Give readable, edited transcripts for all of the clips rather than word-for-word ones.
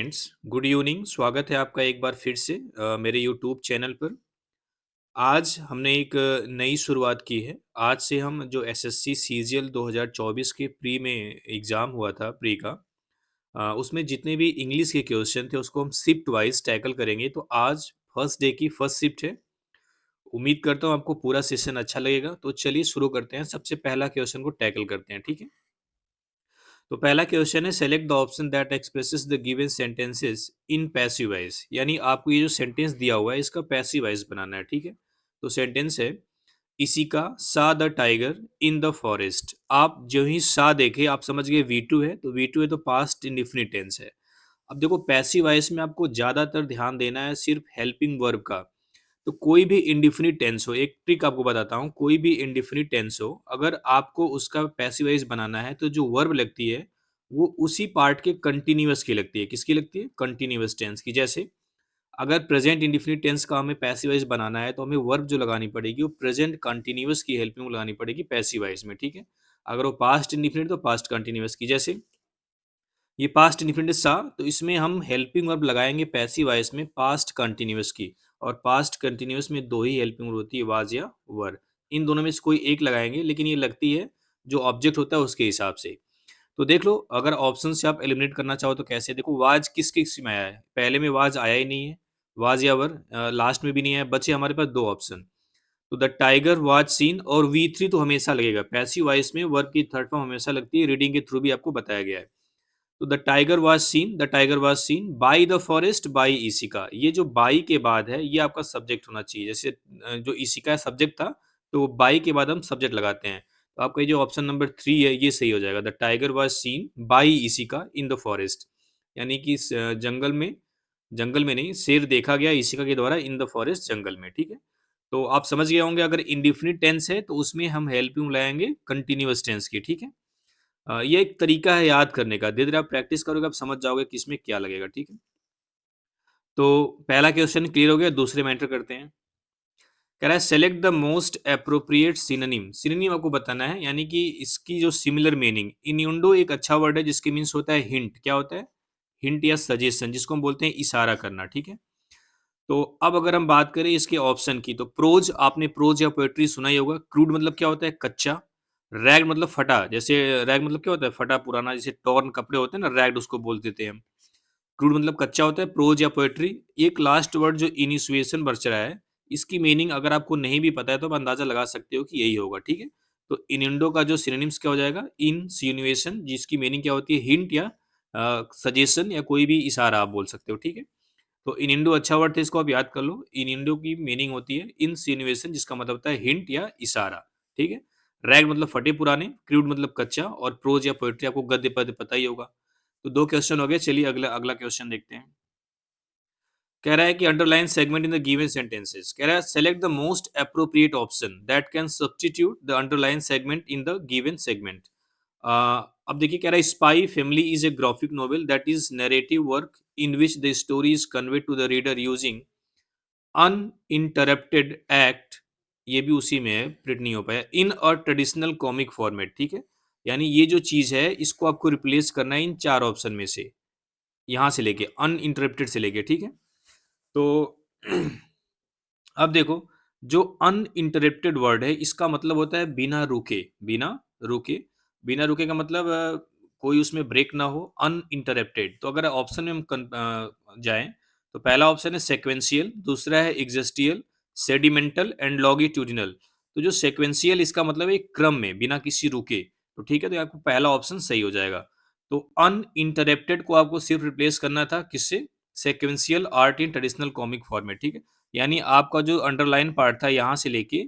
Friends, good evening. स्वागत है आपका एक बार फिर से मेरे यूट्यूब चैनल पर। आज हमने एक नई शुरुआत की है। आज से हम जो एसएससी सीजीएल 2024 के प्री में एग्ज़ाम हुआ था, प्री का, उसमें जितने भी इंग्लिश के क्वेश्चन थे उसको हम शिफ्ट वाइज टैकल करेंगे। तो आज फर्स्ट डे की फर्स्ट शिफ्ट है। उम्मीद करता हूँ आपको पूरा सेशन अच्छा लगेगा। तो चलिए शुरू करते हैं। सबसे पहला क्वेश्चन को टैकल करते हैं, ठीक है? तो पहला क्वेश्चन है, select the option that expresses the given sentences in passive voice. यानी आपको ये जो सेंटेंस दिया हुआ है इसका पैसिव वॉइस बनाना है, ठीक है? तो सेंटेंस है, इसिका सा the tiger in the forest. आप जो ही सा देखे आप समझ गए V2 है, तो V2 है तो पास्ट इंडिफिनिट टेंस है। अब देखो पैसिव वॉइस में आपको ज्यादातर ध्यान देना है सिर्फ हेल्पिंग वर्ब का। तो कोई भी इंडिफिनिट टेंस हो, एक ट्रिक आपको बताता हूँ, कोई भी इंडिफिनिट टेंस हो, अगर आपको उसका पैसिव वॉइस बनाना है तो जो वर्ब लगती है वो उसी पार्ट के कंटिन्यूअस की लगती है। किसकी लगती है? कंटिन्यूअस टेंस की। जैसे अगर प्रेजेंट इंडिफिनिट टेंस का हमें पैसिव वॉइस बनाना है तो हमें वर्ब जो लगानी पड़ेगी वो प्रेजेंट कंटिन्यूअस की हेल्पिंग में लगानी पड़ेगी पैसिव वॉइस में, ठीक है? अगर वो पास्ट इंडिफिनिट तो पास्ट कंटिन्यूअस की। जैसे ये पास्ट इंडिफिनिट सा, तो इसमें हम हेल्पिंग वर्ब लगाएंगे पैसिव वॉइस में पास्ट कंटिन्यूअस की। और पास्ट कंटिन्यूअस में दो ही हेल्पिंग वर्ब होती है, वाज या वर। इन दोनों में से कोई एक लगाएंगे, लेकिन ये लगती है जो ऑब्जेक्ट होता है उसके हिसाब से। तो देख लो, अगर ऑप्शन से आप एलिमिनेट करना चाहो तो कैसे? देखो, वाज किस किस में आया है? पहले में वाज आया ही नहीं है, वाज या वर। लास्ट में भी नहीं है, बचे हमारे पास दो ऑप्शन। तो द टाइगर वाज सीन और V3 तो हमेशा लगेगा। पैसिव वॉइस में वर्ब की थर्ड फॉर्म हमेशा लगती है, रीडिंग के थ्रू भी आपको बताया गया है। तो the tiger was seen by the forest by Ishika. ये जो बाई के बाद है ये आपका सब्जेक्ट होना चाहिए। जैसे जो इसिका सब्जेक्ट था, तो बाई के बाद हम सब्जेक्ट लगाते हैं। तो आपका ये जो ऑप्शन नंबर 3 है ये सही हो जाएगा। The tiger was seen by Ishika in the forest. यानी कि जंगल में नहीं, शेर देखा गया इसिका के द्वारा इन द फॉरेस्ट, जंगल में, ठीक है? तो आप समझ गए होंगे, अगर इंडिफिनिट टेंस है तो उसमें हम हेल्पिंग लगाएंगे कंटिन्यूअस टेंस की, ठीक है? ये एक तरीका है याद करने का। धीरे-धीरे आप प्रैक्टिस करोगे, आप समझ जाओगे कि इसमें क्या लगेगा, ठीक है? तो पहला क्वेश्चन क्लियर हो गया, दूसरे में एंटर करते हैं। कह रहा है, select the most appropriate synonym. Synonym आपको बताना है, यानी कि इसकी जो सिमिलर मीनिंग। इन्यूंडो एक अच्छा वर्ड है जिसके मीन्स होता है हिंट। क्या होता है? हिंट या सजेशन, जिसको हम बोलते हैं इशारा करना, ठीक है? तो अब अगर हम बात करें इसके ऑप्शन की, तो प्रोज, आपने प्रोज या पोएट्री सुना ही होगा। क्रूड मतलब क्या होता है? कच्चा। रैग मतलब फटा। जैसे रैग मतलब क्या होता है? फटा पुराना। जैसे टॉर्न कपड़े होते हैं ना, रैग्ड उसको बोल देते हैं हम। क्रूड मतलब कच्चा होता है। प्रोज या पोएट्री। एक लास्ट वर्ड जो इनिशिएशन बच रहा है, इसकी मीनिंग अगर आपको नहीं भी पता है तो आप अंदाजा लगा सकते हो कि यही होगा, ठीक है? तो इनिंडो का जो सिनोनिम्स क्या हो जाएगा? इनसिनुएशन, जिसकी मीनिंग क्या होती है? हिंट या सजेशन या कोई भी इशारा आप बोल सकते हो, ठीक है? तो इनिंडो अच्छा वर्ड था, इसको आप याद कर लो। इनिंडो की मीनिंग होती है इनसिनुएशन, जिसका मतलब होता है हिंट या इशारा, ठीक है? रैग मतलब फटे पुराने, क्रूड मतलब कच्चा, और प्रोज या पोएट्री आपको गद्य पद्य पता ही होगा। तो दो क्वेश्चन हो गए। चलिए अगला अगला क्वेश्चन देखते हैं। कह रहा है कि underline segment in the given sentences. कह रहा है, select the most appropriate option that can substitute the underline segment in the given segment. अब देखिए, कह रहा है, spy family is a graphic novel that is narrative work in which the story is conveyed to the reader using uninterrupted act. ये भी उसी में है, प्रिंट नहीं हो पाया। In a traditional comic format, ठीक है? यानी ये जो चीज है इसको आपको रिप्लेस करना है इन चार ऑप्शन में से, यहां से लेके अनइंटरप्टेड से लेके, ठीक है? तो अब देखो, जो अनइंटरप्टेड वर्ड है इसका मतलब होता है बिना रुके। बिना रुके। बिना रुके का मतलब कोई उसमें ब्रेक ना हो, अनइंटरप्टेड। तो अगर ऑप्शन में हम जाएं, तो पहला ऑप्शन है सेक्वेंशियल, दूसरा है एग्जिस्टियल, सेडिमेंटल एंड लॉन्गिट्यूडिनल। तो जो सेक्वेंशियल, इसका मतलब है एक क्रम में बिना किसी रुके। तो ठीक है, तो आपको पहला ऑप्शन सही हो जाएगा। तो अनइंटरप्टेड को आपको सिर्फ रिप्लेस करना था किससे? Sequential art in traditional comic format, ठीक है? यानी आपका जो अंडरलाइन पार्ट था यहाँ से लेके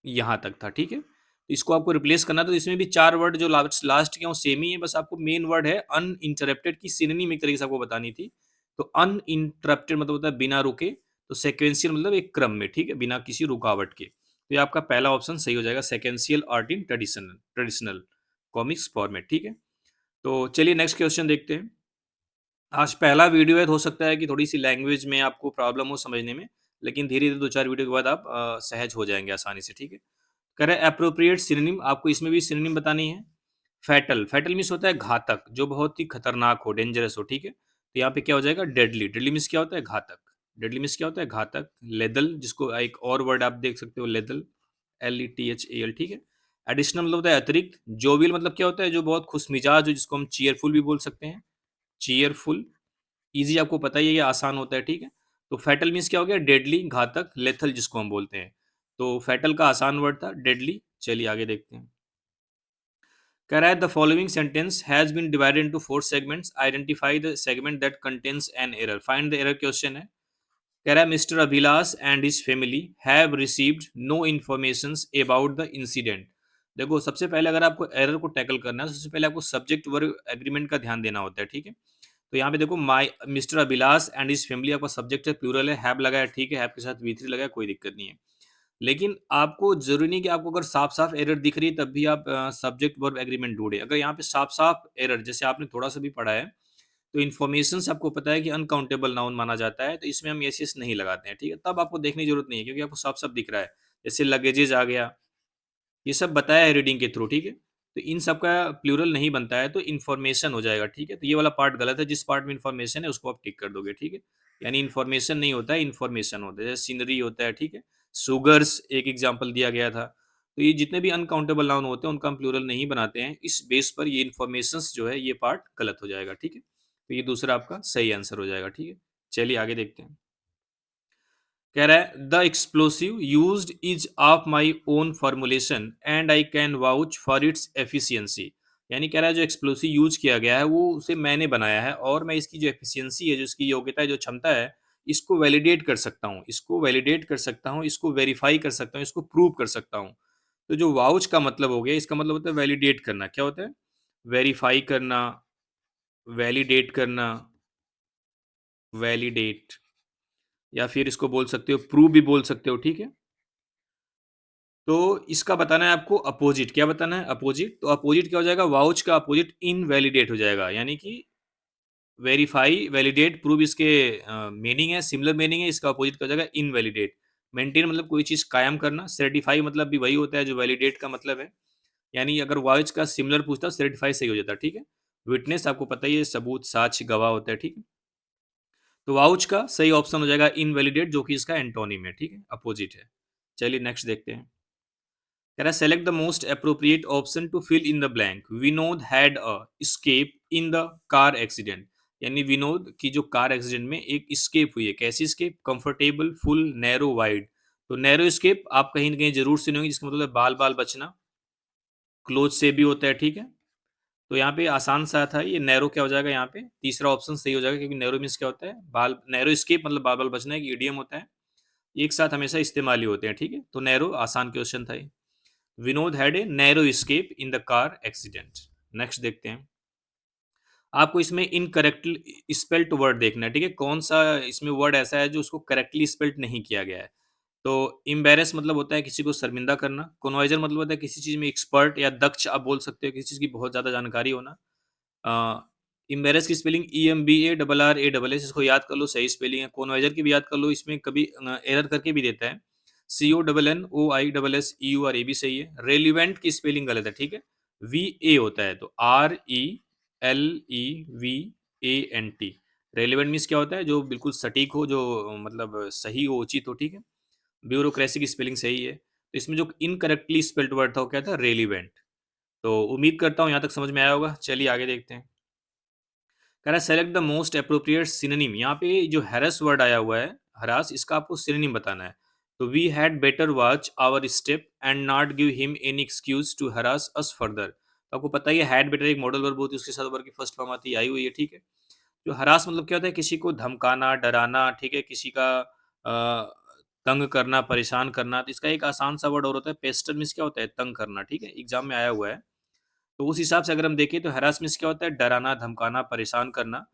यहाँ तक था, ठीक है? तो इसको आपको रिप्लेस करना, तो इसमें भी चार वर्ड जो लास्ट लास्ट के हैं वो सेम ही है, बस आपको मेन वर्ड है अनइंटरप्टेड की सिनोनिम एक तरीके से आपको बतानी थी। तो अनइंटरप्टेड मतलब होता है बिना रुके, तो सेक्वेंशियल मतलब एक क्रम में, ठीक है, बिना किसी रुकावट के। तो ये आपका पहला ऑप्शन सही हो जाएगा, sequential art in traditional traditional comics format, ठीक है? तो चलिए नेक्स्ट क्वेश्चन देखते हैं। आज पहला वीडियो है, तो हो सकता है कि थोड़ी-सी लैंग्वेज में आपको प्रॉब्लम हो समझने में, लेकिन धीरे-धीरे 2-4 वीडियो के बाद आप सहज हो जाएँगे आसानी से, ठीक है? कह रहा है एप्रोप्रिएट सिनोनिम, आपको इसमें भी सिनोनिम बतानी है। फैटल, फैटल मीन्स होता है घातक, जो बहुत ही खतरनाक हो, डेंजरस हो, ठीक है? तो यहाँ पे क्या हो जाएगा, डेडली। डेडली मीन्स क्या होता है, घातक। डेडली मीन्स क्या होता है, घातक। लेदल, जिसको एक और वर्ड आप देख सकते हो, लेदल, LETHAL, ठीक है। एडिशनल मतलब होता है अतिरिक्त। जोवियल मतलब क्या होता है, जो बहुत खुशमिजाज हो, जिसको हम चीयरफुल भी बोल सकते हैं, चीयरफुल। ईजी आपको पता ही है, ये आसान होता है, ठीक है। तो फैटल मीन्स क्या हो गया, डेडली, घातक, लेथल जिसको हम बोलते हैं। तो फैटल का आसान वर्ड था डेडली। चलिए आगे देखते हैं। कह रहा है the following sentence has been divided into 4 segments, identify the segment that contains an error, find the error, question है। कह रहा है Mr Abhilash and his family have received no information about the incident. देखो, सबसे पहले अगर आपको एरर को टैकल करना है, सबसे पहले आपको सब्जेक्ट वर्ब एग्रीमेंट का ध्यान देना होता है, ठीक है। तो यहाँ पे देखो, माई mister Abhilash and his family, आपका सब्जेक्ट है, प्लूरल है, हैव लगाया, ठीक है, हैव के साथ V3 लगाया, कोई दिक्कत नहीं है। लेकिन आपको जरूरी नहीं कि आपको अगर साफ साफ एरर दिख रही है तब भी आप सब्जेक्ट वर्ब एग्रीमेंट ढूंढे। अगर यहाँ पे साफ साफ एरर, जैसे आपने थोड़ा सा भी पढ़ा है, तो इन्फॉर्मेशन से आपको पता है कि अनकाउंटेबल नाउन माना जाता है, तो इसमें हम यस यस नहीं लगाते हैं, ठीक है। तब आपको देखने की जरूरत नहीं है, क्योंकि आपको साफ साफ दिख रहा है। जैसे लगेजेज आ गया, ये सब बताया है रीडिंग के थ्रू, ठीक है। तो इन सब का प्लूरल नहीं बनता है, तो इन्फॉर्मेशन हो जाएगा, ठीक है। तो ये वाला पार्ट गलत है, जिस पार्ट में इन्फॉर्मेशन है उसको आप टिक कर दोगे, ठीक है। यानी इन्फॉर्मेशन नहीं होता है, इन्फॉर्मेशन होता है। जैसे सीनरी होता है, ठीक है। सुगर्स एक एग्जाम्पल दिया गया था। तो ये जितने भी अनकाउंटेबल नाउन होते हैं उनका हम प्लूरल नहीं बनाते हैं। इस बेस पर ये इन्फॉर्मेशन जो है, ये पार्ट गलत हो जाएगा, ठीक है। तो ये दूसरा आपका सही आंसर हो जाएगा, ठीक है। चलिए आगे देखते हैं। कह रहा है the explosive used is of my own formulation and I can vouch for its efficiency. यानी कह रहा है जो एक्सप्लोसिव यूज किया गया है वो उसे मैंने बनाया है, और मैं इसकी जो एफिशिएंसी है, जो इसकी योग्यता है, जो क्षमता है, इसको वैलिडेट कर सकता हूँ, इसको वैलिडेट कर सकता हूँ, इसको वेरीफाई कर सकता हूँ, इसको प्रूव कर सकता हूँ। तो जो वाउच का मतलब हो गया, इसका मतलब होता है वैलिडेट करना। क्या होता है, वेरीफाई करना, वैलिडेट करना, वैलिडेट, या फिर इसको बोल सकते हो प्रूव भी बोल सकते हो, ठीक है। तो इसका बताना है आपको अपोजिट। क्या बताना है, अपोजिट। तो अपोजिट क्या हो जाएगा, वाउच का अपोजिट इनवैलिडेट हो जाएगा। यानी कि वेरीफाई, वैलिडेट, प्रूव इसके मीनिंग है, सिमिलर मीनिंग है, इसका अपोजिट क्या हो जाएगा, इनवैलिडेट। मेंटेन मतलब कोई चीज कायम करना, सर्टिफाई मतलब भी वही होता है जो वैलिडेट का मतलब है। यानी अगर वाउच का सिमिलर पूछता, सर्टिफाई सही हो जाता, ठीक है। विटनेस आपको पता ही है, सबूत, साक्ष्य, गवाह होता है, ठीक है। तो वाउच का सही ऑप्शन हो जाएगा इनवैलिडेट, जो कि इसका एंटोनिम है, ठीक है, अपोजिट है। चलिए नेक्स्ट देखते हैं। कह रहा है select the most appropriate option to fill in the blank. Vinod had a escape in the car accident. यानी विनोद की जो कार एक्सीडेंट में एक स्केप हुई है। कैसी escape, comfortable, full, narrow, wide. तो नैरो स्केप आप कहीं ना कहीं जरूर सुने होंगे, जिसका मतलब है बाल बाल बचना, क्लोज से भी होता है, ठीक है। तो यहाँ पे आसान सा था, ये नैरो क्या हो जाएगा, यहाँ पे तीसरा ऑप्शन सही हो जाएगा, क्योंकि नैरो मीन्स क्या होता है, बाल, नैरो स्केप मतलब बाल बाल बचना, एक इडियम होता है, एक साथ हमेशा इस्तेमाल ही होते हैं, ठीक है। तो नैरो आसान क्वेश्चन था ये। Vinod had a narrow escape in the car accident. Next देखते हैं। आपको इसमें इनकरेक्टली स्पेल्ट वर्ड देखना है, ठीक है। कौन सा इसमें वर्ड ऐसा है जो उसको करेक्टली स्पेल्ट नहीं किया गया है। तो इम्बेरस मतलब होता है किसी को शर्मिंदा करना। कॉन्वाइजर मतलब होता है किसी चीज में एक्सपर्ट या दक्ष आप बोल सकते हो, किसी चीज की बहुत ज्यादा जानकारी होना। इम्बेरस की स्पेलिंग EMBARRASS, इसको याद कर लो, सही स्पेलिंग है। कॉन्वाइजर की भी याद कर लो, इसमें कभी एरर करके भी देता है। CONNOISSEUR, भी सही है। रेलिवेंट की स्पेलिंग गलत है, ठीक है, VA होता है, तो RELEVANT। रेलिवेंट मीन्स क्या होता है, जो बिल्कुल सटीक हो, जो मतलब सही हो, उचित हो, ठीक है। ब्यूरोक्रेसी की स्पेलिंग सही है। तो इसमें जो इनकरेक्टली स्पेल्ड वर्ड था वो क्या था, रेलिवेंट। तो उम्मीद करता हूँ यहाँ तक समझ में आया होगा। चलिए आगे देखते हैं। कह रहा है select the most appropriate synonym. यहाँ पे जो हैरस वर्ड आया हुआ है, हरास, इसका आपको सिनोनिम बताना है। तो we had better watch our step and not give him any excuse to harass us further. तो आपको पता ही है, हैड बेटर एक मॉडल वर्ब होती है, उसके साथ वर्ब की फर्स्ट फॉर्म आती है, आई हुई है, ठीक है। जो हरास मतलब क्या होता है, किसी को धमकाना, डराना, ठीक है, किसी का तंग करना, परेशान करना। तो इसका एक आसान सा वर्ड और होता है पेस्टर, मीन्स क्या होता है, तंग करना, ठीक है, एग्जाम में आया हुआ है। तो उस हिसाब से अगर हम देखें तो हैरास मीन्स क्या होता है, डराना, धमकाना, परेशान करना।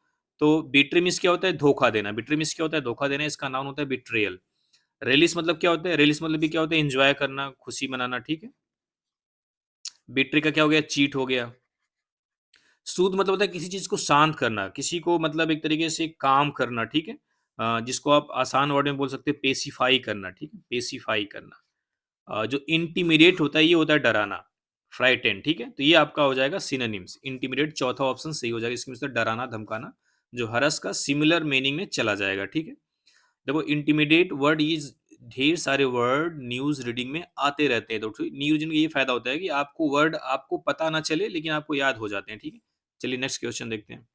तो बिट्री मीन्स क्या होता है, धोखा देना। बिट्री मीन्स क्या होता है, धोखा देना, इसका नाम होता है बिट्रेयल। रेलिस मतलब क्या होता है, रेलिस मतलब भी क्या होता है, एंजॉय करना, खुशी मनाना, ठीक है। बिट्री का क्या हो गया, चीट हो गया। सूद मतलब होता है किसी चीज को शांत करना, किसी को मतलब एक तरीके से काम करना, ठीक है। जिसको आप आसान वर्ड में बोल सकते हैं पेसिफाई करना, ठीक है, पेसिफाई करना। जो इंटीमिडेट होता है ये होता है डराना, फ्राइटेन, ठीक है। तो ये आपका हो जाएगा सिनोनिम्स। इंटीमिडेट चौथा ऑप्शन सही हो जाएगा, इसमें से डराना, धमकाना, जो हरस का सिमिलर मीनिंग में चला जाएगा, ठीक है। देखो इंटिमिडेट वर्ड इज ढेर सारे वर्ड न्यूज रीडिंग में आते रहते हैं, तो न्यूज रीडिंग का ये फायदा होता है कि आपको वर्ड आपको पता ना चले लेकिन आपको याद हो जाते हैं, ठीक है। चलिए नेक्स्ट क्वेश्चन देखते हैं।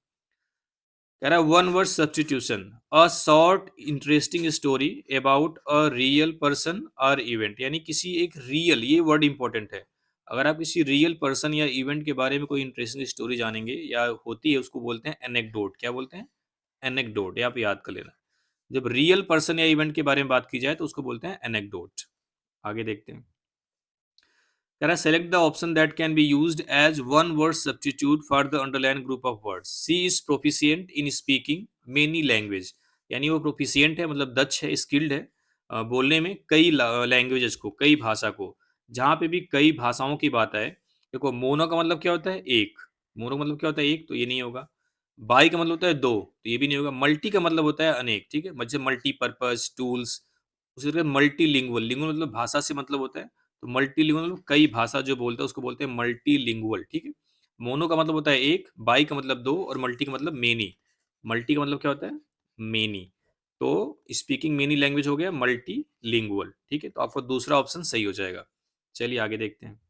कह रहा है one word substitution, a short interesting story about a real person और इवेंट, यानी किसी एक रियल, ये वर्ड इंपॉर्टेंट है। अगर आप किसी रियल पर्सन या इवेंट के बारे में कोई इंटरेस्टिंग स्टोरी जानेंगे या होती है, उसको बोलते हैं एनेक्डोट। क्या बोलते हैं? एनेक्डोट। ये आप याद कर लेना। जब रियल पर्सन या इवेंट के बारे में बात की जाए तो उसको बोलते हैं एनेक्डोट। आगे देखते हैं। कह रहा है select the option that can be used as one word substitute for the underlying group of words. She is proficient in speaking many language, यानी वो proficient है मतलब दक्ष है, skilled है बोलने में कई लैंग्वेजेस को, कई भाषा को। जहाँ पे भी कई भाषाओं की बात आए, देखो मोनो का मतलब क्या होता है? एक। मोनो का मतलब क्या होता है? एक, तो ये नहीं होगा। बाई का मतलब होता है दो, तो ये भी नहीं होगा। मल्टी का मतलब होता है अनेक, ठीक है, मतलब मल्टीपर्पज टूल्स। उसी तरह मल्टीलिंगुअल, लिंगुअल मतलब भाषा से मतलब होता है, तो मल्टीलिंगुअल कई भाषा जो बोलता है उसको बोलते हैं मल्टीलिंगुअल, ठीक है। मोनो का मतलब होता है एक, बाई का मतलब दो, और मल्टी का मतलब मेनी। मल्टी का मतलब क्या होता है? मेनी। तो स्पीकिंग मेनी लैंग्वेज हो गया मल्टीलिंगुअल, ठीक है। तो आपका दूसरा ऑप्शन सही हो जाएगा। चलिए आगे देखते हैं।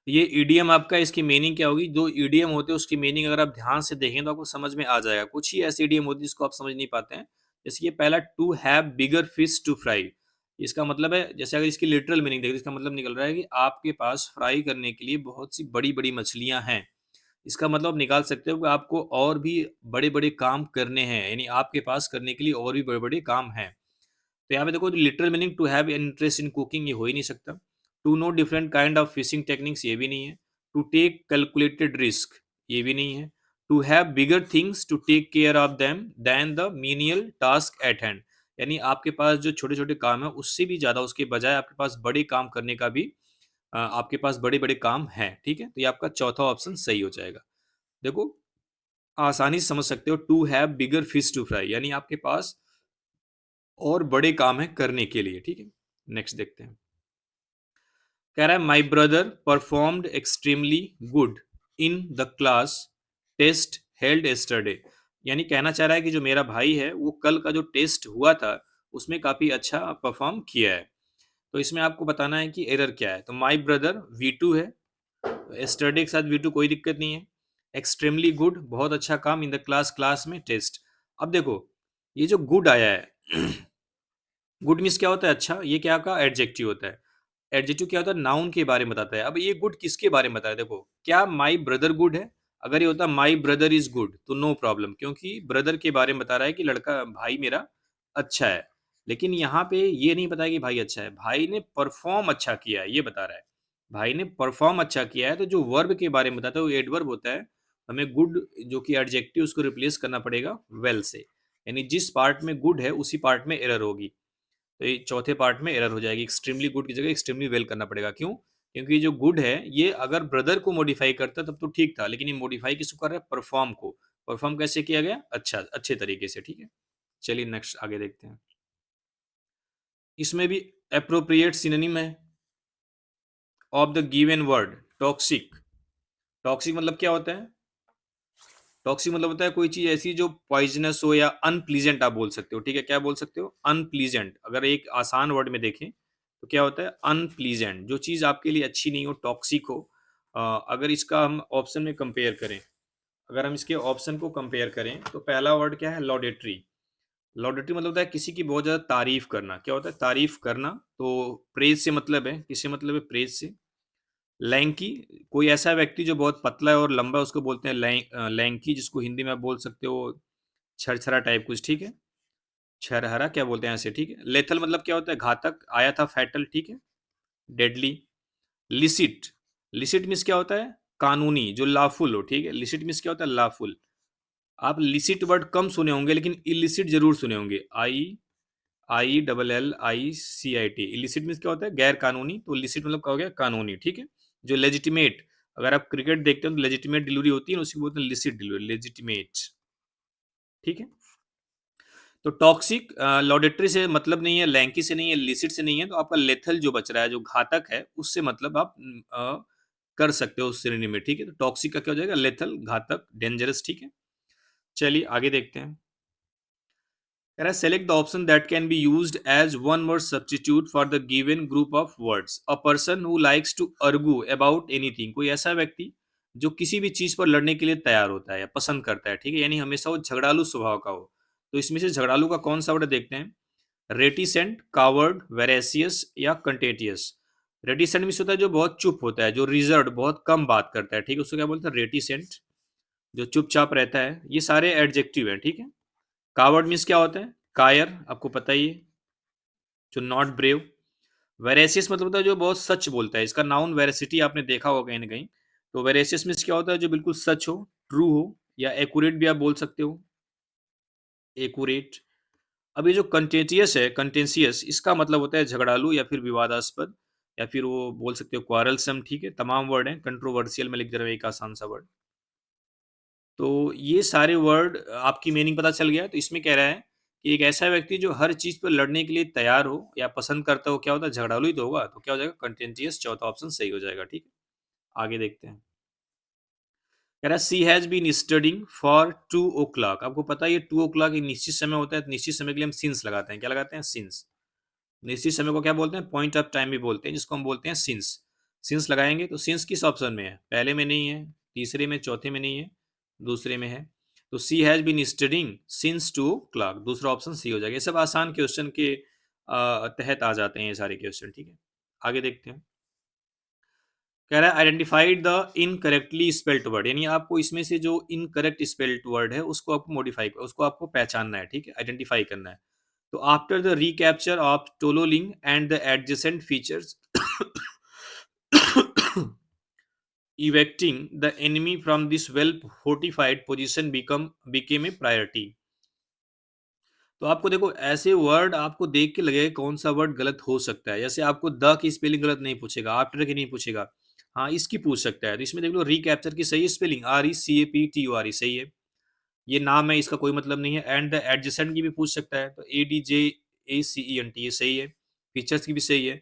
ये ईडीएम आपका, इसकी मीनिंग क्या होगी? जो ईडीएम होते हैं उसकी मीनिंग अगर आप ध्यान से देखें तो आपको समझ में आ जाएगा। कुछ ही ऐसे ईडीएम होते हैं जिसको आप समझ नहीं पाते हैं। जैसे ये पहला, to have bigger fish to fry, इसका मतलब है, जैसे अगर इसकी लिटरल मीनिंग देखें, इसका मतलब निकल रहा है कि आपके पास फ्राई करने के लिए बहुत सी बड़ी बड़ी मछलियां हैं। इसका मतलब आप निकाल सकते हो कि आपको और भी बड़े बड़े काम करने हैं, यानी आपके पास करने के लिए और भी बड़े बड़े काम हैं। तो यहाँ पे देखो, literal meaning to have interest in cooking, ये हो ही नहीं सकता। To know different kind of fishing techniques, ये भी नहीं है। टू टेक कैलकुलेटेड रिस्क, ये भी नहीं है। To have bigger things to take care of them than the menial task at hand, यानी आपके पास जो छोटे छोटे काम है उससे भी ज्यादा, उसके बजाय आपके पास बड़े काम करने का भी आपके पास बड़े बड़े काम हैं, ठीक है। तो ये आपका चौथा ऑप्शन सही हो जाएगा। देखो आसानी से समझ सकते हो, to have bigger fish to fry, यानी आपके पास और बड़े काम है करने के लिए, ठीक है। नेक्स्ट देखते हैं। कह रहा है my brother performed extremely good in the class test held yesterday, यानी कहना चाह रहा है कि जो मेरा भाई है वो कल का जो टेस्ट हुआ था उसमें काफी अच्छा परफॉर्म किया है। तो इसमें आपको बताना है कि एरर क्या है। तो माई ब्रदर V2 है, एस्टरडे के साथ V2 कोई दिक्कत नहीं है। एक्सट्रीमली गुड, बहुत अच्छा काम, इन द क्लास, क्लास में टेस्ट। अब देखो ये जो गुड आया है गुड मीन्स क्या होता है? अच्छा, ये क्या का एडजेक्टिव होता है। एडजेक्टिव क्या होता है? नाउन के बारे में बताता है। अब ये गुड किसके बारे में बताया? देखो, क्या माई ब्रदर गुड है? अगर ये होता माई ब्रदर इज गुड तो नो प्रॉब्लम, क्योंकि ब्रदर के बारे में बता रहा है कि लड़का, भाई मेरा अच्छा है। लेकिन यहाँ पे ये नहीं बताया कि भाई अच्छा है, भाई ने परफॉर्म अच्छा किया है ये बता रहा है। भाई ने परफॉर्म अच्छा किया है, तो जो वर्ब के बारे में बताता है वो एडवर्ब होता है। हमें गुड जो कि एडजेक्टिव, उसको रिप्लेस करना पड़ेगा वेल से, यानी जिस पार्ट में गुड है उसी पार्ट में एरर होगी। तो ये चौथे पार्ट में एरर हो जाएगी, एक्सट्रीमली गुड की जगह एक्सट्रीमली वेल करना पड़ेगा। क्यों? क्योंकि जो गुड है ये अगर ब्रदर को मॉडिफाई करता तब तो ठीक था, लेकिन ये मॉडिफाई किसको कर रहा है? परफॉर्म को। परफॉर्म कैसे किया गया? अच्छा, अच्छे तरीके से, ठीक है। चलिए नेक्स्ट आगे देखते हैं। इसमें भी अप्रोप्रिएट सिनोनिम है of the given word toxic. Toxic मतलब क्या होता है? टॉक्सिक मतलब होता है कोई चीज ऐसी जो पॉइजनस हो या अनप्लीजेंट, आप बोल सकते हो, ठीक है। क्या बोल सकते हो? अनप्लीजेंट। अगर एक आसान वर्ड में देखें तो क्या होता है? अनप्लीजेंट, जो चीज आपके लिए अच्छी नहीं हो, टॉक्सिक हो। अगर इसका हम ऑप्शन में कंपेयर करें, अगर हम इसके ऑप्शन को कंपेयर करें तो पहला वर्ड क्या है? लॉडेटरी। लॉडेटरी मतलब होता है किसी की बहुत ज्यादा तारीफ करना। क्या होता है? तारीफ करना। तो प्रेज से मतलब है, किससे मतलब है? प्रेज से। लैंकी, कोई ऐसा व्यक्ति जो बहुत पतला है और लंबा है उसको बोलते हैं लैंकी, जिसको हिंदी में आप बोल सकते हो छरछरा टाइप कुछ, ठीक है। छरहरा क्या बोलते हैं ऐसे, ठीक है। लेथल मतलब क्या होता है? घातक, आया था फैटल, ठीक है। डेडली। लिसिट, लिसिट मीन्स क्या होता है? कानूनी, जो लॉफुल हो, ठीक है। लिसिट मीन्स क्या होता है? लॉफुल। आप लिसिट वर्ड कम सुने होंगे लेकिन इलिसिट जरूर सुने होंगे। ILLICIT, इलिसिट मीन्स क्या होता है? गैर कानूनी। तो लिसिट मतलब क्या हो गया? कानूनी, ठीक है। जो लेजिटिमेट, अगर आप क्रिकेट देखते हो तो लेजिटिमेट डिलीवरी होती है, उसी को बोलते हैं लिसिट डिलीवरी, लेजिटिमेट, ठीक है। तो टॉक्सिक लॉडेटरी से मतलब नहीं है, लैंकी से नहीं है, लिसिट से नहीं है, तो आपका लेथल जो बच रहा है, जो घातक है, उससे मतलब आप कर सकते हो उस श्रेणी में, ठीक है। तो टॉक्सिक का क्या हो जाएगा? लेथल, घातक, डेंजरस, ठीक है। चलिए आगे देखते हैं। कह रहा है select the option that can be used as one word substitute for the given group of words. A person who likes to argue about anything, कोई ऐसा व्यक्ति जो किसी भी चीज पर लड़ने के लिए तैयार होता है या पसंद करता है, ठीक है, यानी हमेशा वो झगड़ालू स्वभाव का हो। तो इसमें से झगड़ालू का कौन सा वर्ड देखते हैं। रेटिसेंट, कावर्ड, वेरेसियस या कंटेटियस। रेटिसेंट मीन्स होता है जो बहुत चुप होता है, जो रिजर्व, बहुत कम बात करता है, ठीक है, उसको क्या बोलते हैं, रेटिसेंट, जो चुपचाप रहता है। ये सारे एडजेक्टिव हैं, ठीक है। कावर्ड मीन्स क्या होता है, कायर, आपको पता ही है, जो नॉट ब्रेव। वेरेसियस मतलब होता है जो बहुत सच बोलता है, इसका नाउन वेरेसिटी आपने देखा होगा कहीं ना कहीं। तो वेरेसियस मीन्स क्या होता है, जो बिल्कुल सच हो, ट्रू हो, या एक्यूरेट भी आप बोल सकते हो, एक्यूरेट। अब ये जो कंटेंटियस है, कंटेंशियस, इसका मतलब होता है झगड़ालू या फिर विवादास्पद, या फिर वो बोल सकते हो क्वारलसम, ठीक है, तमाम वर्ड हैं, कंट्रोवर्शियल में लिख दे रहा हूँ एक आसान सा वर्ड। तो ये सारे वर्ड आपकी मीनिंग पता चल गया। तो इसमें कह रहा है कि एक ऐसा व्यक्ति जो हर चीज पर लड़ने के लिए तैयार हो या पसंद करता हो, क्या होता है, झगड़ालू ही तो होगा। तो क्या हो जाएगा, कंटेंटियस, चौथा ऑप्शन सही हो जाएगा, ठीक है। आगे देखते हैं। कह रहा है she has been studying for 2 o'clock। आपको पता है ये 2 o'clock एक निश्चित समय होता है, तो निश्चित समय के लिए हम सिंस लगाते हैं। क्या लगाते हैं, सिंस। निश्चित समय को क्या बोलते हैं, पॉइंट ऑफ टाइम भी बोलते हैं, जिसको हम बोलते हैं सिंस। सिंस लगाएंगे तो सिंस किस ऑप्शन में है, पहले में नहीं है, तीसरे में, चौथे में नहीं है, दूसरे में है। तो she has been studying since 2 o'clock, दूसरा ऑप्शन सी हो जाएगा। ये सब आसान क्वेश्चन के तहत आ जाते हैं ये सारे क्वेश्चन, ठीक है। आगे देखते हैं। कह रहा है identified the incorrectly spelled word, यानी आपको इसमें से जो इनकरेक्ट स्पेल्ड वर्ड है उसको आपको मॉडिफाई, उसको आपको पहचानना है, ठीक है, आइडेंटिफाई करना है। तो after the recapture of Tololing and the adjacent features evicting the enemy from this well fortified position became a priority। तो आपको देखो ऐसे वर्ड आपको देख के लगेगा कौन सा वर्ड गलत हो सकता है। जैसे आपको द की स्पेलिंग गलत नहीं पूछेगा, आफ्टर की नहीं पूछेगा, हाँ इसकी पूछ सकता है। तो इसमें देख लो रिकैप्चर की सही स्पेलिंग RECAPTURE सही है, ये नाम है, इसका कोई मतलब नहीं है। एंड द एडजेसेंट की भी पूछ सकता है, तो ADJACENT ये सही है। फीचर्स की भी सही है।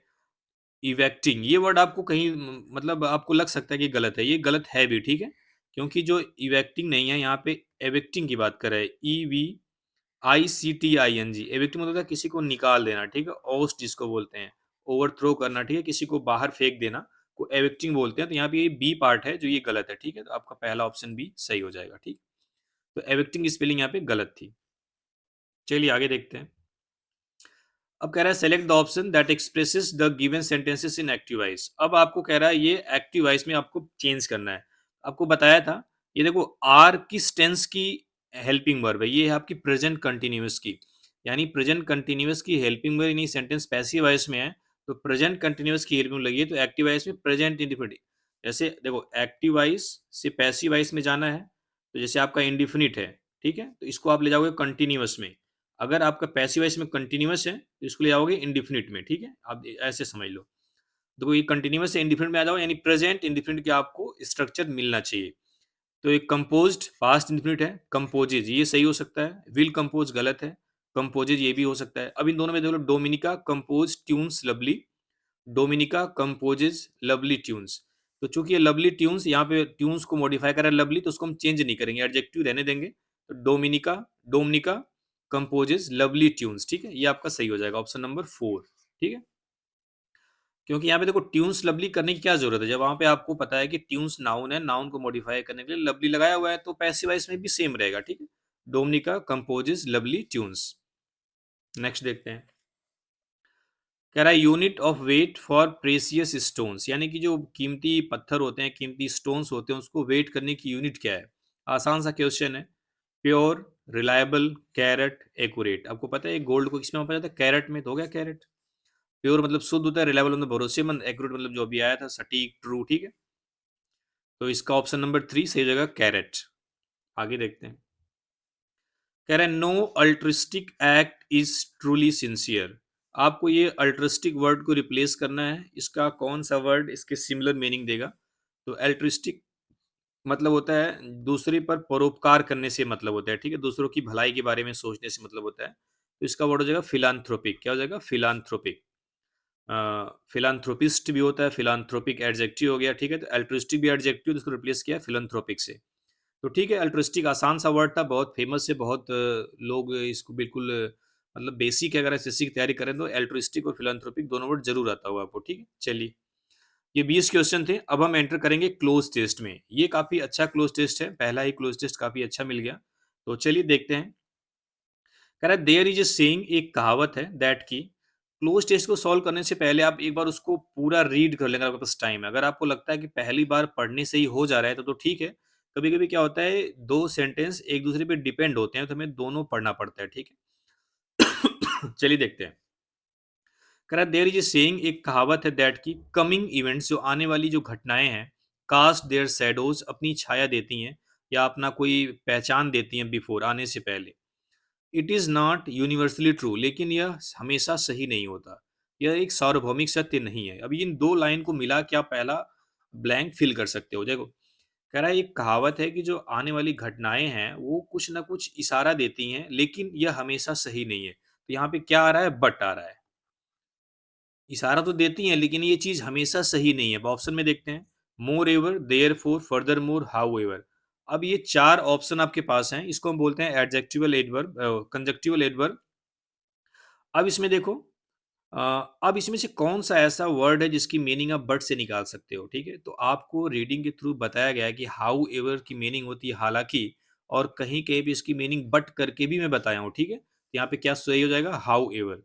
इवेक्टिंग ये वर्ड आपको कहीं मतलब आपको लग सकता है कि गलत है, ये गलत है भी, ठीक है, क्योंकि जो इवेक्टिंग नहीं है यहाँ पे एविक्टिंग की बात कर रहे हैं। EVICTING, एविक्टिंग मतलब है किसी को निकाल देना, ठीक है, ओस्ट जिसको बोलते हैं, ओवरथ्रो करना, ठीक है, किसी को बाहर फेंक देना को एविक्टिंग बोलते हैं। तो यहाँ पे ये बी पार्ट है जो ये गलत है, ठीक है, तो आपका पहला ऑप्शन बी सही हो जाएगा, ठीक। तो एविक्टिंग की स्पेलिंग यहाँ पे गलत थी। चलिए आगे देखते हैं। अब कह रहा है select the option that expresses the given sentences in active voice. अब आपको कह रहा है ये एक्टिव वॉइस में आपको चेंज करना है। आपको बताया था, ये देखो आर किस टेंस की हेल्पिंग वर्ब है, ये है आपकी प्रेजेंट कंटिन्यूअस की, यानी प्रेजेंट कंटिन्यूअस की हेल्पिंग वर्ब नहीं, सेंटेंस पैसिव वॉइस में है, तो प्रेजेंट कंटिन्यूअस की हेल्पिंग लगी है, तो एक्टिव वॉइस में प्रेजेंट इंडिफिनिट। जैसे देखो एक्टिव वॉइस से पैसिव वॉइस में जाना है, तो जैसे आपका इंडिफिनिट है, ठीक है, तो इसको आप ले जाओगे कंटिन्यूअस में। अगर आपका पैसिव वॉइस में कंटिन्यूअस है तो इसको ले जाओगे इंडिफिनिट में, ठीक है, आप ऐसे समझ लो। देखो ये कंटिन्यूअस से इंडिफिनिट में आ जाओ, यानी प्रेजेंट इंडिफिनिट का आपको स्ट्रक्चर मिलना चाहिए। तो एक कंपोज्ड पास्ट इंडिफिनिट है, कंपोजेज ये सही हो सकता है, विल कंपोज गलत है, कंपोजेज ये भी हो सकता है। अब इन दोनों में देख लो, Dominica compose tunes lovely, Dominica composes lovely tunes. तो चूंकि ये लवली ट्यून्स यहाँ पे ट्यून्स को मॉडिफाई कर रहा है लवली, तो उसको हम चेंज नहीं करेंगे, एडजेक्टिव रहने देंगे। तो Dominica, Dominica composes lovely tunes, ठीक है, ये आपका सही हो जाएगा ऑप्शन नंबर 4, ठीक है। क्योंकि यहाँ पे देखो ट्यून्स लवली करने की क्या जरूरत है, जब वहां पे आपको पता है कि ट्यून्स नाउन है, नाउन को मॉडिफाई करने के लिए लवली लगाया हुआ है, तो पैसिव वॉइस में भी सेम रहेगा, ठीक है। Dominica composes lovely tunes. Next देखते हैं। कह रहा है unit of weight for precious stones, यानी कि जो कीमती पत्थर होते हैं, कीमती स्टोन्स होते हैं, उसको वेट करने की यूनिट क्या है। आसान सा क्वेश्चन है। Pure, reliable, carat, accurate. आपको पता है गोल्ड को किसमें मापा जाता है, कैरेट में, तो हो गया कैरेट। प्योर मतलब शुद्ध होता है, रिलायबल मतलब भरोसेमंद, एक्यूरेट मतलब जो भी आया था सटीक, ट्रू, ठीक है। तो इसका ऑप्शन नंबर 3 सही हो जाएगा, कैरेट। आगे देखते हैं। कह रहा है no altruistic act is truly sincere. आपको ये अल्ट्रिस्टिक वर्ड को रिप्लेस करना है, इसका कौन सा वर्ड इसके सिमिलर मीनिंग देगा। तो अल्ट्रिस्टिक मतलब होता है दूसरे पर परोपकार करने से मतलब होता है, ठीक है, दूसरों की भलाई के बारे में सोचने से मतलब होता है। तो इसका वर्ड हो जाएगा फिलांथ्रोपिक। क्या हो जाएगा, फिलांथ्रोपिक। फिलांथ्रोपिस्ट भी होता है, फिलांथ्रोपिक एडजेक्टिव हो गया, ठीक है, तो अल्ट्रिस्टिक भी एडजेक्टिव, इसको रिप्लेस किया फिलांथ्रोपिक से। तो ठीक है, अल्ट्रुइस्टिक आसान सा वर्ड था, बहुत फेमस है, बहुत लोग इसको बिल्कुल मतलब बेसिक है, अगर एसएससी की तैयारी करें तो अल्ट्रुइस्टिक और फिलैंथ्रोपिक दोनों वर्ड ज़रूर आता होगा आपको, ठीक है? चलिए, ये 20 क्वेश्चन थे, अब हम एंटर करेंगे क्लोज़ टेस्ट में। ये काफ़ी अच्छा क्लोज़ टेस्ट है, पहला ही क्लोज़ टेस्ट काफ़ी अच्छा मिल गया। तो चलिए देखते हैं। कह रहा है देयर इज़ अ सेइंग, एक कहावत है दैट की क्लोज़ टेस्ट को सॉल्व करने से पहले आप एक बार उसको पूरा रीड कर लेना, आपके पास टाइम है। अगर आपको लगता है कि पहली बार पढ़ने से ही हो जा रहा है तो ठीक है। कभी-कभी क्या होता है 2 सेंटेंस एक दूसरे पे डिपेंड होते हैं, तो हमें दोनों पढ़ना पड़ता है, ठीक है? चलिए देखते हैं। कह रहा है देयर इज़ अ सेइंग, एक कहावत है दैट की कमिंग इवेंट्स, जो आने वाली जो घटनाएँ हैं, कास्ट देयर शैडोज़, अपनी छाया देती हैं या अपना कोई पहचान देती हैं बिफोर, आने से पहले। It is not universally true, लेकिन यह हमेशा सही नहीं होता। यह एक सार्वभौमिक सत्य नहीं है। अब इन 2 लाइन को मिला के आप पहला ब्लैंक फ़िल कर सकते हो। देखो, कह रहा है एक कहावत है कि जो आने वाली घटनाएँ हैं, वो कुछ न कुछ इशारा देती हैं, लेकिन यह हमेशा सही नहीं है। तो यहाँ पे क्या आ रहा है? बट आ रहा है। इशारा तो देती हैं, लेकिन ये चीज़ हमेशा सही नहीं है। अब ऑप्शन में देखते हैं, मोरएवर, देयरफॉर, फर्दरमोर, हाउएवर। अब ये 4 ऑप्शन आपके पास हैं, इसको हम बोलते हैं एडजेक्टिवल एडवर्ब, कंजंक्टिवल एडवर्ब। अब इसमें देखो, अ, अब इसमें से कौन-सा ऐसा वर्ड है जिसकी मीनिंग आप बट से निकाल सकते हो, ठीक है? तो आपको रीडिंग के थ्रू बताया गया है कि हाउएवर की मीनिंग होती है हालाँकि, और कहीं-कहीं भी इसकी मीनिंग बट करके भी मैं बताया हूँ, ठीक है? तो यहाँ पे क्या सही हो जाएगा? हाउएवर,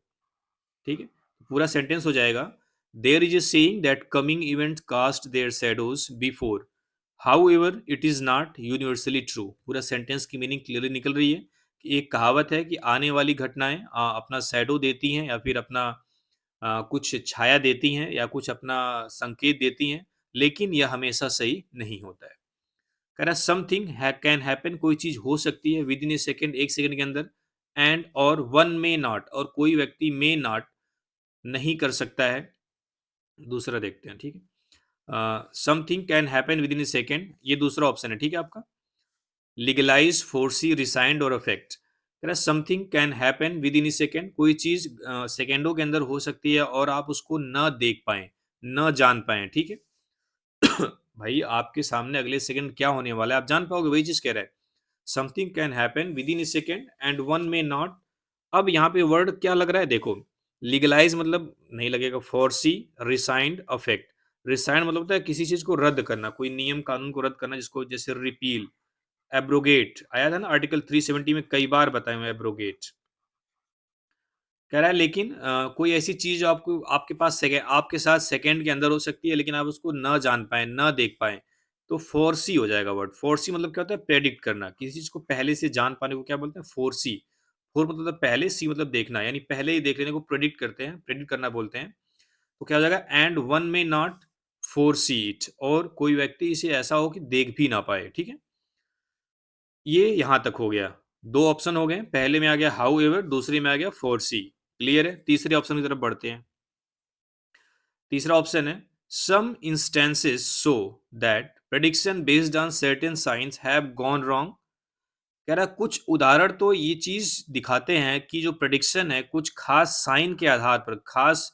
ठीक है? पूरा सेंटेंस हो जाएगा, there is a saying that coming events cast their shadows before, however it is not universally true. पूरा सेंटेंस की मीनिंग क्लियरली निकल रही है कि एक कहावत है कि आने वाली घटनाएँ अपना शैडो देती हैं या फिर अपना कुछ छाया देती हैं या कुछ अपना संकेत देती हैं, लेकिन यह हमेशा सही नहीं होता है। कह रहा है समथिंग कैन हैपन, कोई चीज़ हो सकती है with in A second, 1 second के अंदर, एंड और वन मे नॉट, और कोई व्यक्ति मे नॉट नहीं कर सकता है। दूसरा देखते हैं, ठीक है? Something can happen with in A second, ये दूसरा ऑप्शन है, ठीक है आपका? लीगलाइज, फोर्सी, रिसाइंड और अफेक्ट। कह रहा है something can happen with in A second, कोई चीज़ सेकंडों के अंदर हो सकती है और आप उसको ना देख पाएँ, ना जान पाएँ, ठीक है? भाई आपके सामने अगले सेकंड क्या होने वाला है आप जान पाओगे, वही चीज़ कह रहा है। Something can happen with in A second and one may not. अब यहाँ पे वर्ड क्या लग रहा है देखो, लीगलाइज मतलब नहीं लगेगा, फोर्सी, रिसाइंड, अफेक्ट। रिसाइंड मतलब होता है किसी चीज़ को रद्द करना, कोई नियम कानून को रद्द करना, जिसको जैसे रिपील, एब्रोगेट आया था ना आर्टिकल 370 में, कई बार बताया हूँ एब्रोगेट। कह रहा है लेकिन कोई ऐसी चीज़ आपको आपके पास आपके साथ सेकंड के अंदर हो सकती है, लेकिन आप उसको ना जान पाएँ, ना देख पाएँ, तो फोर्सी हो जाएगा वर्ड। फोर्सी मतलब क्या होता है? प्रेडिक्ट करना। किसी चीज़ को पहले से जान पाने को क्या बोलते हैं? फोर्सी। फोर मतलब पहले, सी मतलब देखना, यानी पहले ही देख लेने को प्रेडिक्ट करते हैं, प्रेडिक्ट करना बोलते हैं। तो क्या हो जाएगा? एंड वन में नॉट फोरसी इट, और कोई व्यक्ति इसे ऐसा हो कि देख भी ना पाए, ठीक है? ये यहाँ तक हो गया। 2 ऑप्शन हो गए, पहले में आ गया हाउएवर, दूसरे में आ गया फोरसी। क्लियर है? तीसरे ऑप्शन की तरफ बढ़ते हैं। तीसरा ऑप्शन है some instances show that prediction based on certain science have gone wrong. कह रहा है कुछ उदाहरण तो ये चीज दिखाते हैं कि जो प्रेडिक्शन है कुछ खास साइन के आधार पर, खास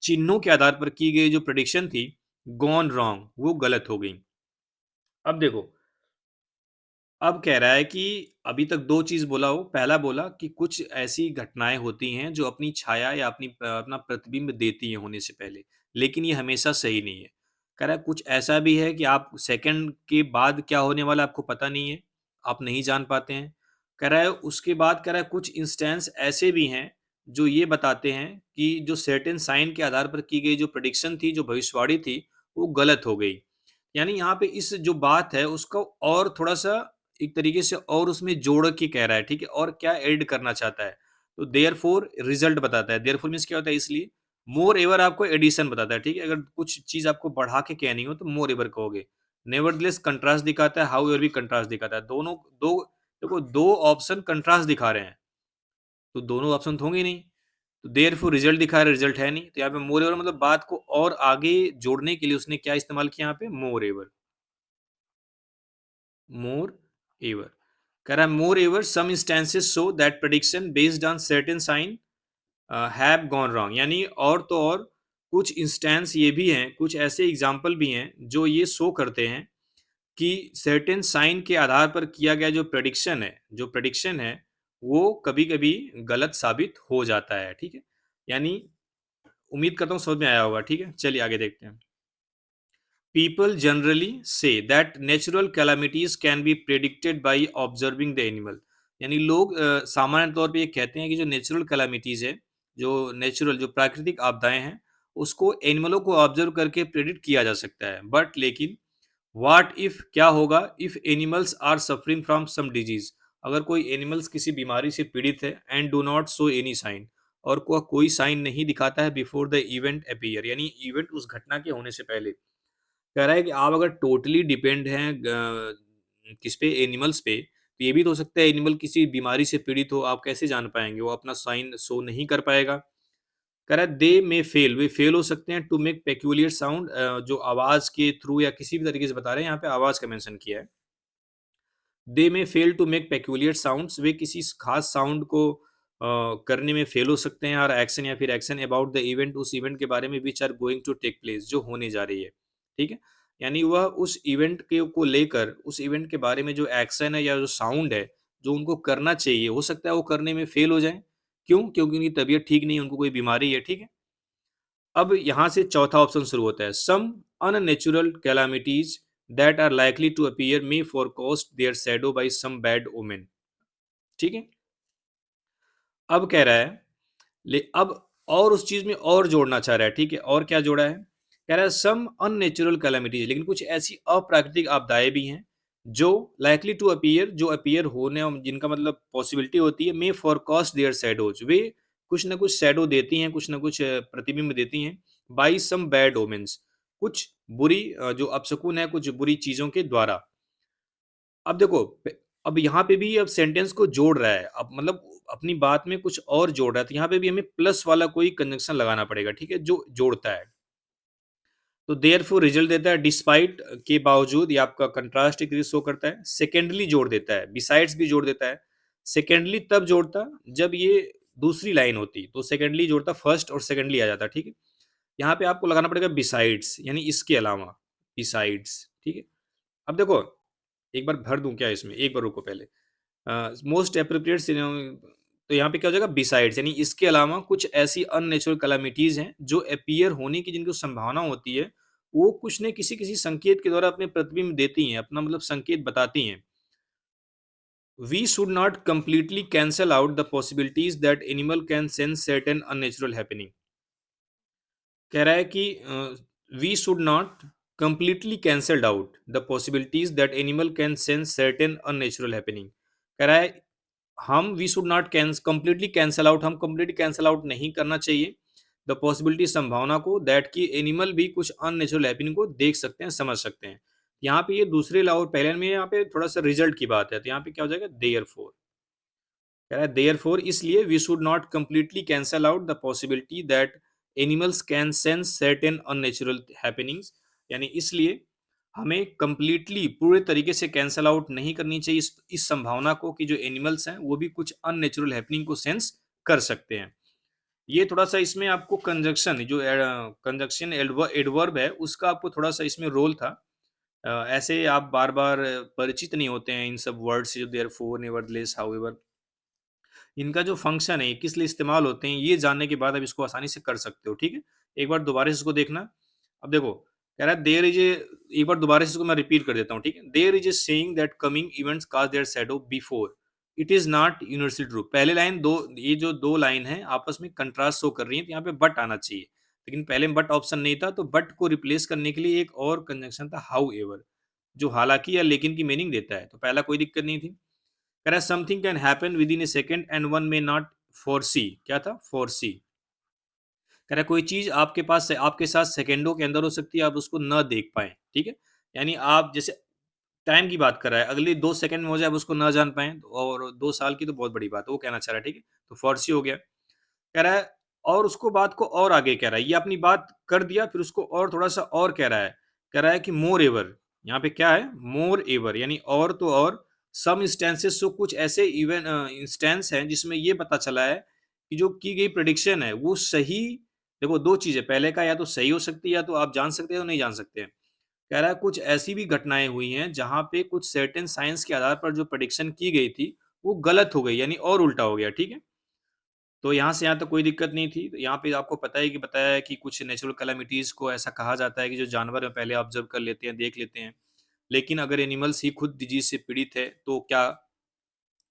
चिन्हों के आधार पर की गई जो प्रेडिक्शन थी, गॉन रॉन्ग, वो गलत हो गई। अब देखो, अब कह रहा है कि अभी तक 2 चीज़ बोला वो, पहला बोला कि कुछ ऐसी घटनाएँ होती हैं जो अपनी छाया या अपना प्रतिबिंब देती हैं होने से पहले, लेकिन ये हमेशा सही नहीं है। कह रहा है कुछ ऐसा भी है कि आप सेकंड के बाद क्या होने वाला है आपको पता नहीं है, आप नहीं जान पाते हैं। कह रहा है उसके बाद कह रहा है कुछ इंस्टेंस ऐसे भी हैं जो ये बताते हैं कि जो सर्टेन साइन के आधार पर की गई जो प्रेडिक्शन थी, जो भविष्यवाणी थी, वो गलत हो गई। यानी यहाँ पे इस जो बात है उसको और थोड़ा-सा एक तरीके से और उसमें जोड़ के कह रहा है, ठीक है? और क्या ऐड करना चाहता है। तो देयरफॉर रिज़ल्ट बताता है, देयरफॉर मीन्स क्या होता है इसलिए, मोरएवर आपको एडिशन बताता है, ठीक है? अगर कुछ चीज़ आपको बढ़ा के कहनी हो तो मोरएवर कहोगे। नेवरदलेस कंट्रास्ट दिखाता है, हाउएवर भी कंट्रास्ट दिखाता है। दोनों 2 देखो 2 ऑप्शन कंट्रास्ट दिखा रहे हैं, तो दोनों ऑप्शन तो होंगे ही नहीं। तो देयरफॉर रिज़ल्ट दिखा रहा है, रिज़ल्ट है नहीं। तो यहाँ पे मोरएवर मतलब बात को और आगे जोड़ने के लिए उसने क्या इस्तेमाल किया यहाँ पे? मोरएवर। Moreover. कह रहा है moreover some instances show that prediction based on certain sign have gone wrong. यानी और तो और कुछ इंस्टेंस ये भी हैं, कुछ ऐसे एग्जाम्पल भी हैं जो ये शो करते हैं कि सर्टेन साइन के आधार पर किया गया जो प्रेडिक्शन है वो कभी-कभी गलत साबित हो जाता है, ठीक है? यानी उम्मीद करता हूँ समझ में आया होगा, ठीक है? चलिए आगे देखते हैं। People generally say that natural calamities can be predicted by observing the animal. यानी लोग सामान्य तौर पे ये कहते हैं कि जो नेचुरल कैलामिटीज है, जो प्राकृतिक आपदाएं हैं, उसको एनिमलों को ऑब्जर्व करके प्रेडिक्ट किया जा सकता है। बट लेकिन व्हाट इफ क्या होगा if animals are suffering from some disease, अगर कोई एनिमल्स किसी बीमारी से पीड़ित है and do not show any sign, और कोई साइन नहीं दिखाता है बिफोर द इवेंट अपीयर, यानी इवेंट उस घटना के होने से पहले। कह रहा है कि आप अगर टोटली डिपेंड हैं किस पे, एनिमल्स पे, तो ये भी तो हो सकता है एनिमल किसी बीमारी से पीड़ित हो, आप कैसे जान पाएँगे? वो अपना साइन शो नहीं कर पाएगा। कह रहा है they may fail, way fail हो सकते हैं टू मेक पेक्यूलियर साउंड, जो आवाज़ के थ्रू या किसी भी तरीके से बता रहे हैं, यहाँ पे आवाज़ का मेंशन किया है। They may fail to make peculiar sounds, वे किसी खास साउंड को करने में फेल हो सकते हैं, और एक्शन या फिर एक्शन अबाउट द इवेंट, उस इवेंट के बारे में which are going to take place, जो होने जा रही है, ठीक है? यानी वह उस इवेंट के को लेकर, उस इवेंट के बारे में जो एक्शन है या जो साउंड है, जो उनको करना चाहिए, हो सकता है वो करने में फेल हो जाएँ। क्यों? क्योंकि उनकी तबीयत ठीक नहीं है, उनको कोई बीमारी है, ठीक है? अब यहाँ से चौथा ऑप्शन शुरू होता है। Some unnatural calamities that are likely to appear may forecast their shadow by some bad omen, ठीक है? अब कह रहा है अब और उस चीज में और जोड़ना चाह रहा है, ठीक है? और क्या जोड़ा है? कह रहा है सम अननेचुरल कैलामिटीज, लेकिन कुछ ऐसी अप्राकृतिक आपदाएं भी हैं जो लाइकली टू अपीयर, जो अपीयर होने, जिनका मतलब पॉसिबिलिटी होती है, मे फॉरकास्ट देयर शैडोज, वे कुछ ना कुछ शैडो देती हैं, कुछ ना कुछ प्रतिबिंब देती हैं, बाई सम बैड ओमेन्स, कुछ बुरी जो अपशकुन है, कुछ बुरी चीजों के द्वारा। अब देखो, अब यहाँ पे भी अब सेंटेंस को जोड़ रहा है, अब मतलब अपनी बात में कुछ और जोड़ रहा है, तो यहाँ पे भी हमें प्लस वाला कोई कंजंक्शन लगाना पड़ेगा, ठीक है? जो जोड़ता है। तो देयरफॉर रिजल्ट देता है, डिस्पाइट के बावजूद, ये आपका कंट्रास्ट डिग्री शो करता है। सेकेंडली जोड़ देता है, बिसाइड्स भी जोड़ देता है। सेकेंडली तब जोड़ता जब ये दूसरी लाइन होती, तो सेकेंडली जोड़ता, फर्स्ट और सेकेंडली आ जाता, ठीक है? यहाँ पे आपको लगाना पड़ेगा बिसाइड्स, यानी इसके अलावा, बिसाइड्स, ठीक है? अब देखो, एक बार भर दूं क्या इसमें? एक बार रुको पहले। मोस्ट एप्रोप्रिएट सिनोनिम, तो यहाँ पे क्या हो जाएगा? बिसाइड्स, यानी इसके अलावा कुछ ऐसी अननेचुरल कैलामिटीज हैं जो अपीयर होने की जिनको संभावना होती है, वो कुछ ने किसी संकेत के द्वारा अपने प्रतिबिंब देती हैं, अपना मतलब संकेत बताती हैं। We should not completely cancel out the possibilities that animal can sense certain unnatural happening. कह रहा है कि we should not completely cancelled out the possibilities that animal can sense certain unnatural happening। कह रहा है हम we should not completely cancel out, हम completely cancel out नहीं करना चाहिए द पॉसिबिलिटी, संभावना को, दैट कि एनिमल भी कुछ अननेचुरल हैपनिंग को देख सकते हैं, समझ सकते हैं। यहाँ पे ये दूसरे ला और पहले में यहाँ पे थोड़ा सा रिजल्ट की बात है, तो यहाँ पे क्या हो जाएगा? Therefore. कह रहा है देयरफॉर, इसलिए we should not completely cancel out the possibility that animals can sense certain unnatural happenings, यानी इसलिए हमें कंप्लीटली पूरे तरीके से कैंसल आउट नहीं करनी चाहिए इस संभावना को कि जो एनिमल्स हैं वो भी कुछ अननेचुरल हैपनिंग को सेंस कर सकते हैं। ये थोड़ा सा इसमें आपको कंजक्शन, जो कंजक्शन एडवर्ब है, उसका आपको थोड़ा सा इसमें रोल था। ऐसे आप बार बार परिचित नहीं होते हैं इन सब वर्ड से, जो देयरफॉर, नेवरदलेस, हाउएवर, इनका जो फंक्शन है, किस लिए इस्तेमाल होते हैं, ये जानने के बाद आप इसको आसानी से कर सकते हो, ठीक है? एक बार दोबारा से इसको देखना। अब देखो, कह रहा है देयर इज ए, एक बार दोबारा से इसको मैं रिपीट कर देता हूँ, ठीक है? There is a saying that coming events cast their shadow before, it is not universal true. पहले लाइन दो, ये जो दो लाइन है आपस में कंट्रास्ट शो कर रही है, तो यहाँ पे बट आना चाहिए, लेकिन पहले में बट ऑप्शन नहीं था, तो बट को रिप्लेस करने के लिए एक और कंजंक्शन था, हाउ एवर, जो हालांकि या लेकिन की मीनिंग देता है, तो पहला कोई दिक्कत नहीं थी। कह रहा है something can happen with in A second and one may not foresee, क्या था? फोरसी। कह रहा है कोई चीज आपके पास आपके साथ सेकेंडों के अंदर हो सकती है, आप उसको न देख पाए, ठीक है? यानी आप जैसे टाइम की बात कर रहा है, अगले 2 सेकंड में हो जाए, आप उसको ना जान पाए, और 2 साल की तो बहुत बड़ी बात है, वो कहना चाह रहा है, ठीक है? तो फोरसी हो गया। कह रहा है, और उसको बात को और आगे कह रहा है, ये अपनी बात कर दिया, फिर उसको और थोड़ा सा और कह रहा है। कह रहा है कि मोर एवर, यहाँ पे क्या है? मोर एवर, यानी और तो और, सम इंस्टेंसेस, तो कुछ ऐसे इवन इंस्टेंस हैं जिसमें ये पता चला है कि जो की गई प्रेडिक्शन है वो सही। देखो, दो चीजें, पहले का या तो सही हो सकती है, या तो आप जान सकते हो नहीं जान सकते हैं। कह रहा है कुछ ऐसी भी घटनाएँ हुई हैं जहाँ पे कुछ सर्टेन साइंस के आधार पर जो प्रेडिक्शन की गई थी, वो गलत हो गई यानी और उल्टा हो गया, ठीक है? तो यहाँ से यहाँ तक कोई दिक्कत नहीं थी। यहाँ पे आपको पता है कि बताया है कि कुछ नेचुरल कैलामिटीज़ को ऐसा कहा जाता है कि जो जानवर हैं पहले ऑब्ज़र्व कर लेते हैं, देख लेते हैं। लेकिन अगर एनिमल्स ही खुद डिज़ीज़ से पीड़ित है, तो क्या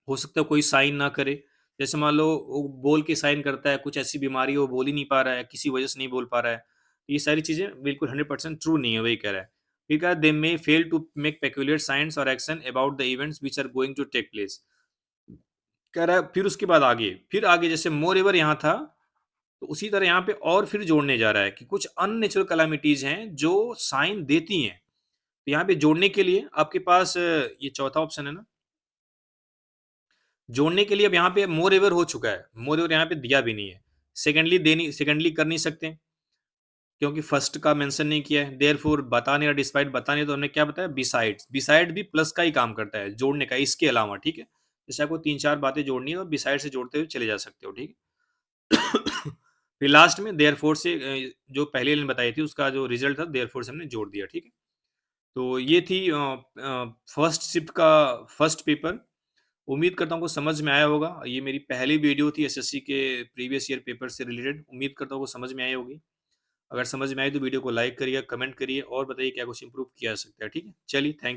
हो सकता है कोई साइन ना करे? जैसे मान लो वो बोल के साइन करता है, कुछ ऐसी बीमारी है वो बोल ही नहीं पा रहा है, किसी वजह से नहीं बोल पा रहा है। ये सारी चीज़ें बिल्कुल 100% ट्रू नहीं है, वही कह रहा है। फिर कहा they may fail to make peculiar science और action about the events which are going to take place. कह रहा है फिर उसके बाद आगे, फिर आगे जैसे मोर एवर यहाँ था, तो उसी तरह यहाँ पे और फिर जोड़ने जा रहा है कि कुछ अननेचुरल कैलामिटीज़ हैं जो साइन देती हैं। तो यहाँ पे जोड़ने के लिए आपके पास ये चौथा ऑप्शन है ना, जोड़ने के लिए अब यहाँ पे मोर एवर हो चुका है, मोर एवर यहाँ पे दिया भी नहीं है। सेकंडली कर नहीं सकते क्योंकि फर्स्ट का मेंशन नहीं किया है। देयरफॉर बताने या डिस्पाइट बताने तो हमने क्या बताया बिसाइड्स, बिसाइड भी प्लस का ही काम करता है, जोड़ने का, इसके अलावा, ठीक है? जैसे आपको 3-4 बातें जोड़नी है तो बिसाइड से जोड़ते हुए चले जा सकते हो, ठीक है? फिर लास्ट में देयरफॉर से जो पहले लाइन बताई थी उसका जो रिजल्ट था देयरफॉर से हमने जोड़ दिया, ठीक है? तो ये थी फर्स्ट शिफ्ट का फर्स्ट पेपर। उम्मीद करता हूँ आपको समझ में आया होगा। ये मेरी पहली वीडियो थी एसएससी के प्रीवियस ईयर पेपर से रिलेटेड। उम्मीद करता हूँ आपको समझ में आई होगी। अगर समझ में आई तो वीडियो को लाइक करिए, कमेंट करिए और बताइए क्या कुछ इम्प्रूव किया जा सकता है, ठीक है? चलिए थैंक